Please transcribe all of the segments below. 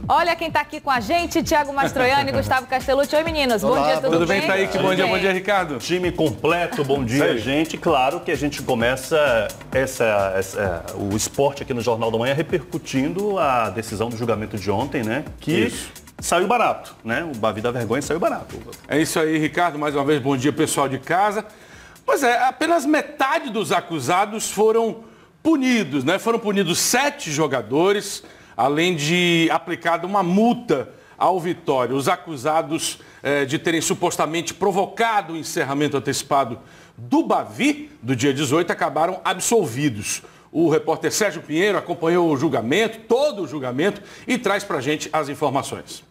Olha quem tá aqui com a gente, Thiago Mastroianni e Gustavo Castellucci. Oi, meninos. Olá, bom dia, tudo bem? Tudo bem, Thaíque? Bom dia, Ricardo. Time completo, bom dia, gente. Claro que a gente começa o esporte aqui no Jornal da Manhã repercutindo a decisão do julgamento de ontem, né? Que saiu barato, né? O Bavi da vergonha saiu barato. É isso aí, Ricardo. Mais uma vez, bom dia, pessoal de casa. Pois é, apenas metade dos acusados foram punidos, né? Foram punidos 7 jogadores, além de aplicada uma multa ao Vitória. Os acusados de terem supostamente provocado o encerramento antecipado do Bavi, do dia 18, acabaram absolvidos. O repórter Sérgio Pinheiro acompanhou o julgamento, todo o julgamento, e traz pra gente as informações.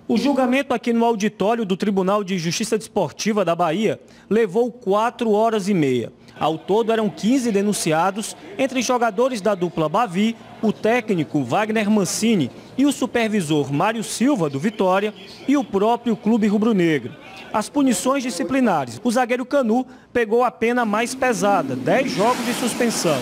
O julgamento aqui no auditório do Tribunal de Justiça Desportiva da Bahia levou 4 horas e meia. Ao todo eram 15 denunciados, entre jogadores da dupla Bavi, o técnico Wagner Mancini e o supervisor Mário Silva do Vitória e o próprio clube rubro-negro. As punições disciplinares. O zagueiro Canu pegou a pena mais pesada, 10 jogos de suspensão.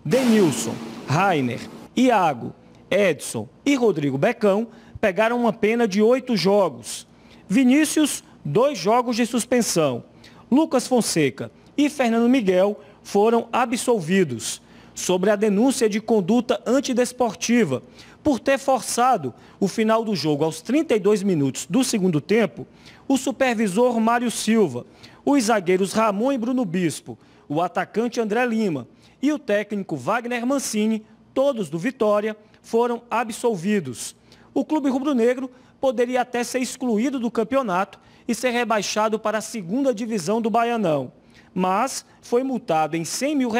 Denilson, Rainer, Iago, Edson e Rodrigo Becão pegaram uma pena de 8 jogos. Vinícius, 2 jogos de suspensão. Lucas Fonseca e Fernando Miguel foram absolvidos. Sobre a denúncia de conduta antidesportiva, por ter forçado o final do jogo aos 32 minutos do segundo tempo, o supervisor Mário Silva, os zagueiros Ramon e Bruno Bispo, o atacante André Lima e o técnico Wagner Mancini, todos do Vitória, foram absolvidos. O clube rubro-negro poderia até ser excluído do campeonato e ser rebaixado para a 2ª divisão do Baianão, mas foi multado em R$100 mil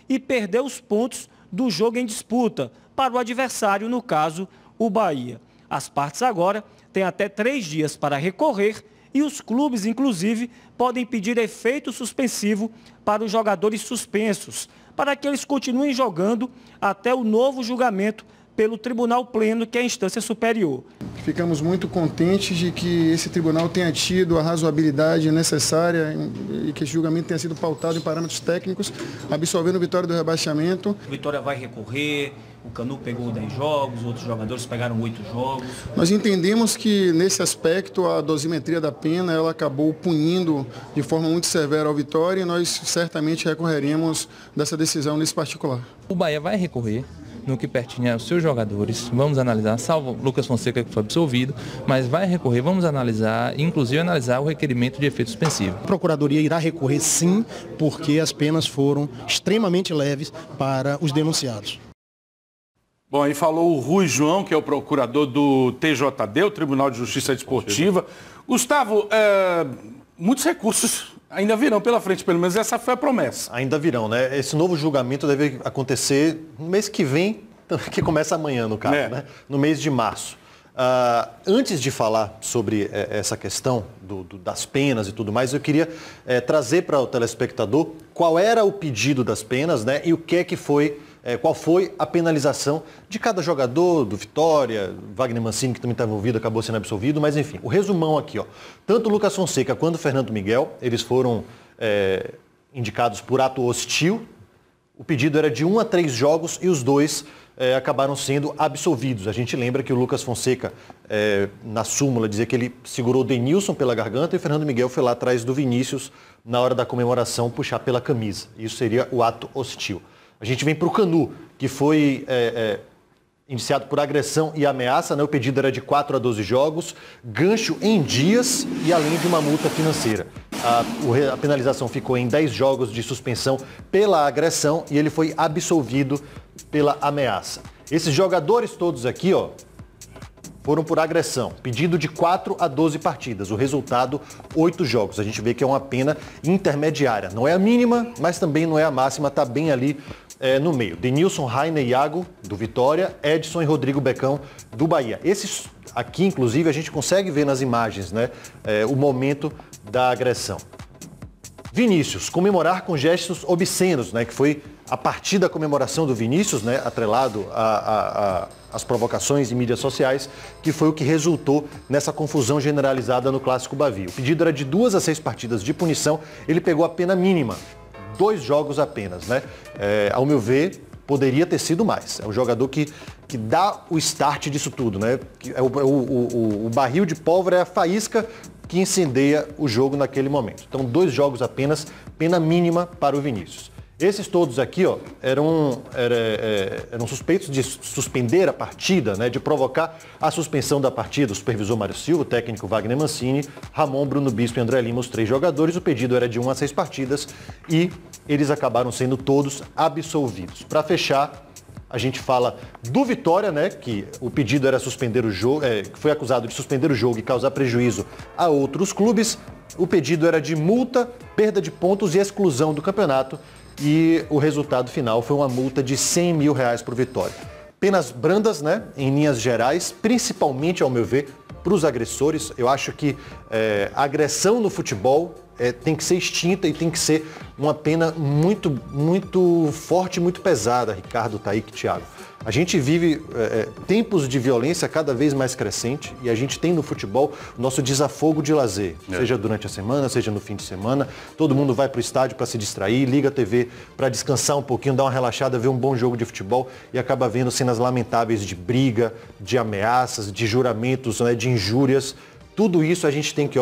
e perdeu os pontos do jogo em disputa para o adversário, no caso, o Bahia. As partes agora têm até 3 dias para recorrer e os clubes, inclusive, podem pedir efeito suspensivo para os jogadores suspensos, para que eles continuem jogando até o novo julgamento pelo Tribunal Pleno, que é a instância superior. Ficamos muito contentes de que esse tribunal tenha tido a razoabilidade necessária e que esse julgamento tenha sido pautado em parâmetros técnicos, absolvendo o Vitória do rebaixamento. O Vitória vai recorrer, o Canu pegou 10 jogos, outros jogadores pegaram 8 jogos. Nós entendemos que, nesse aspecto, a dosimetria da pena ela acabou punindo de forma muito severa ao Vitória e nós certamente recorreremos dessa decisão nesse particular. O Bahia vai recorrer no que pertinha aos seus jogadores, vamos analisar, salvo Lucas Fonseca que foi absolvido, mas vai recorrer, vamos analisar, inclusive analisar o requerimento de efeito suspensivo. A Procuradoria irá recorrer sim, porque as penas foram extremamente leves para os denunciados. Bom, aí falou o Rui João, que é o procurador do TJD, o Tribunal de Justiça Desportiva. Gustavo, muitos recursos ainda virão pela frente, pelo menos essa foi a promessa. Ainda virão, né? Esse novo julgamento deve acontecer no mês que vem, que começa amanhã, no caso, né? No mês de março. Antes de falar sobre essa questão das penas e tudo mais, eu queria trazer para o telespectador qual era o pedido das penas, né? E o que foi, qual foi a penalização de cada jogador, do Vitória, Wagner Mancini, que também está envolvido, acabou sendo absolvido, mas enfim, o resumão aqui, ó. Tanto o Lucas Fonseca quanto o Fernando Miguel, eles foram indicados por ato hostil. O pedido era de 1 a 3 jogos e os dois acabaram sendo absolvidos. A gente lembra que o Lucas Fonseca, na súmula, dizia que ele segurou o Denilson pela garganta e o Fernando Miguel foi lá atrás do Vinícius, na hora da comemoração, puxar pela camisa. Isso seria o ato hostil. A gente vem para o Canu, que foi iniciado por agressão e ameaça, né? O pedido era de 4 a 12 jogos, gancho em dias e além de uma multa financeira. A penalização ficou em 10 jogos de suspensão pela agressão e ele foi absolvido pela ameaça. Esses jogadores todos aqui, ó, foram por agressão. Pedido de 4 a 12 partidas. O resultado, 8 jogos. A gente vê que é uma pena intermediária. Não é a mínima, mas também não é a máxima. Está bem ali no meio. Denilson, Rainer, Iago, do Vitória, Edson e Rodrigo Becão, do Bahia. Esses aqui, inclusive, a gente consegue ver nas imagens, né, o momento da agressão. Vinícius, comemorar com gestos obscenos, né, que foi a partir da comemoração do Vinícius, né, atrelado às provocações em mídias sociais, que foi o que resultou nessa confusão generalizada no Clássico Bavi. O pedido era de 2 a 6 partidas de punição, ele pegou a pena mínima, 2 jogos apenas, né? Ao meu ver, Poderia ter sido mais. É um jogador que dá o start disso tudo, né? O barril de pólvora é a faísca que incendeia o jogo naquele momento. Então, 2 jogos apenas, pena mínima para o Vinícius. Esses todos aqui, ó, eram suspeitos de suspender a partida, né, de provocar a suspensão da partida. O supervisor Mário Silva, o técnico Wagner Mancini, Ramon, Bruno Bispo e André Lima, os 3 jogadores. O pedido era de 1 a 6 partidas e eles acabaram sendo todos absolvidos. Para fechar, a gente fala do Vitória, né, que o pedido era suspender o jogo, que foi acusado de suspender o jogo e causar prejuízo a outros clubes. O pedido era de multa, perda de pontos e exclusão do campeonato. E o resultado final foi uma multa de R$100 mil para o Vitória. Penas brandas, né, em linhas gerais, principalmente, ao meu ver, para os agressores. Eu acho que a agressão no futebol tem que ser extinta e tem que ser uma pena muito, muito forte, muito pesada, Ricardo, Taíque, Thiago. A gente vive tempos de violência cada vez mais crescente e a gente tem no futebol o nosso desafogo de lazer, seja durante a semana, seja no fim de semana. Todo mundo vai para o estádio para se distrair, liga a TV para descansar um pouquinho, dar uma relaxada, ver um bom jogo de futebol e acaba vendo cenas lamentáveis de briga, de ameaças, de juramentos, né, de injúrias. Tudo isso a gente tem que,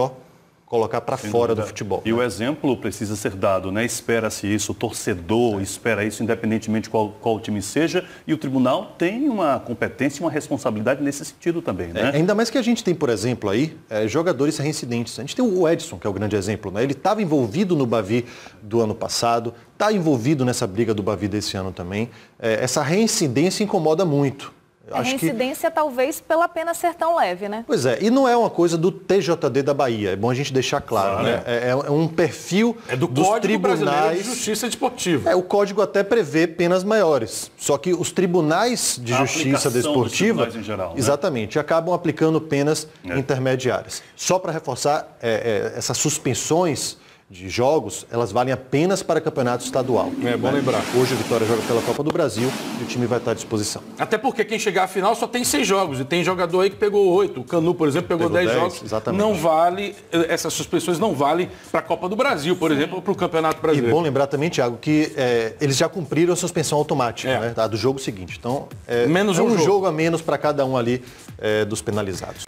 colocar para fora do futebol. E o exemplo precisa ser dado, né? Espera-se isso, o torcedor espera isso, independentemente de qual time seja, e o tribunal tem uma competência e uma responsabilidade nesse sentido também, né? Ainda mais que a gente tem, por exemplo, aí, jogadores reincidentes. A gente tem o Edson, que é o grande exemplo, né? Ele estava envolvido no Bavi do ano passado, está envolvido nessa briga do Bavi desse ano também. Essa reincidência incomoda muito. A reincidência talvez pela pena ser tão leve, né? Pois é, e não é uma coisa do TJD da Bahia, é bom a gente deixar claro, né? É um perfil do dos Código tribunais Brasileiro de Justiça Desportiva. O código até prevê penas maiores, só que os tribunais de justiça desportiva, em geral, né? Exatamente, acabam aplicando penas intermediárias. Só para reforçar, essas suspensões de jogos, elas valem apenas para campeonato estadual. É bom lembrar. Hoje o Vitória joga pela Copa do Brasil e o time vai estar à disposição. Até porque quem chegar à final só tem 6 jogos. E tem jogador aí que pegou 8. O Canu, por exemplo, pegou 10 jogos. Exatamente. Não vale, essas suspensões não valem para a Copa do Brasil, por exemplo, ou para o Campeonato Brasileiro. E bom lembrar também, Thiago, que eles já cumpriram a suspensão automática, né, do jogo seguinte. Então, menos um jogo a menos para cada um ali dos penalizados.